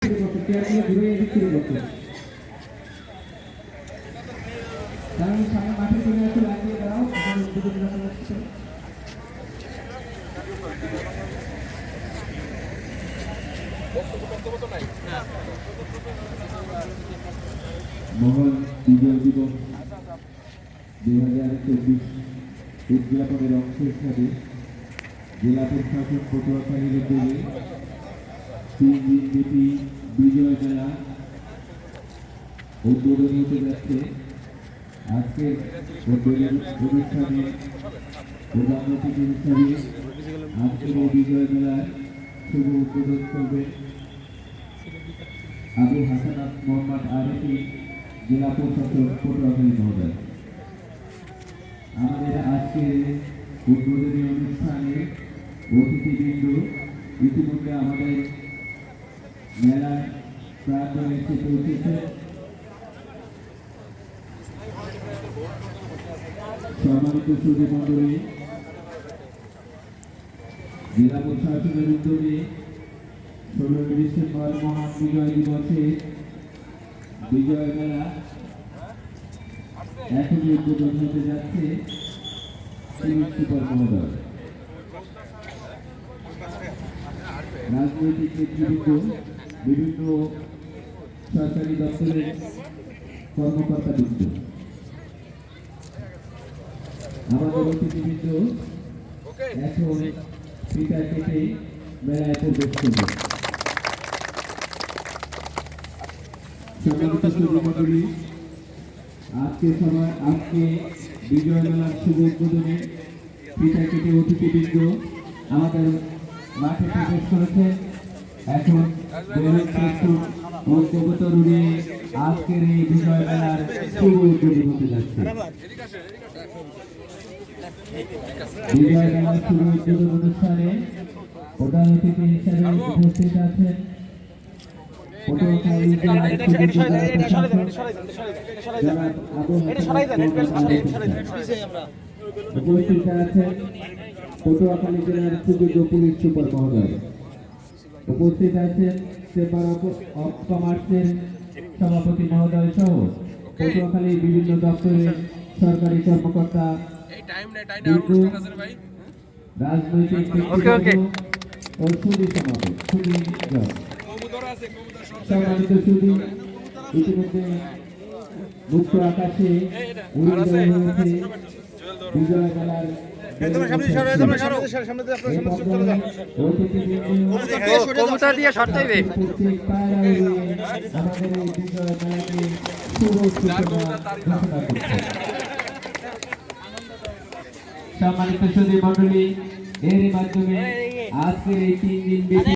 মহান বিজয় দিবস 2024 উদযাপনের অংশ হিসাবে জেলা প্রশাসন পটুয়াখালীর উদ্যোগে 3 দিনব্যাপী বিজয় মেলা উদ্বোধন হতে যাচ্ছে। আজকের উদ্বোধন অনুষ্ঠানে প্রধান অতিথি হিসাবে আজকের এই বিজয় মেলার শুভ উদ্বোধন করবে আবু হাসান মোহাম্মদ আরিফি, জেলা প্রশাসক পটুয়াখালী মহোদয়। আমাদের আজকের উদ্বোধনী অনুষ্ঠানে অতিথিবৃন্দ ইতিমধ্যে আমাদের মেলার প্রাঙ্গণে এসে পৌঁছেছে। সম্মানিত সুধী মণ্ডলী, জেলা প্রশাসনের উদ্যোগে 16 ডিসেম্বর মহান বিজয় দিবসে বিজয় মেলা এখনই উদ্বোধন হতে যাচ্ছে সুপার মহোদয়। রাজনৈতিক নেতৃবৃন্দ, বিভিন্ন সরকারি দপ্তরের কর্মকর্তাবৃন্দ, আমাদের অতিথিবৃন্দ এখন ফিতা কেটে মেলায় প্রবেশ করবে। সম্মানিত সুধীমণ্ডলী, আজকে বিজয় মেলার শুভ উদ্বোধনে ফিতা কেটে অতিথিবৃন্দ আমাদের মাঠে প্রবেশ করেছে। এখন আজকের এই বিজয় মেলার শুভ উদ্বোধন হতে যাচ্ছে। বিজয় মেলার শুভ উদ্বোধন অনুষ্ঠানে প্রধান অতিথি হিসেবে উপস্থিত আছেন পটুয়াখালী জেলার উপস্থিত আছেন পটুয়াখালী জেলার সুযোগ্য পুলিশ সুপার মহোদয়। উপস্থিত আছেন চেম্বার অফ কমার্সের সভাপতি মহোদয় সহ পটুয়াখালী বিভিন্ন দপ্তরের সরকারি কর্মকর্তা, রাজনৈতিক ও সুধী সমাবেশ। সম্মানিত সুধী, ইতিমধ্যে মুক্ত আকাশে বিজয় মেলার সম্মানিত সুধী মণ্ডলী, এর মাধ্যমে আজকের এই 3 দিন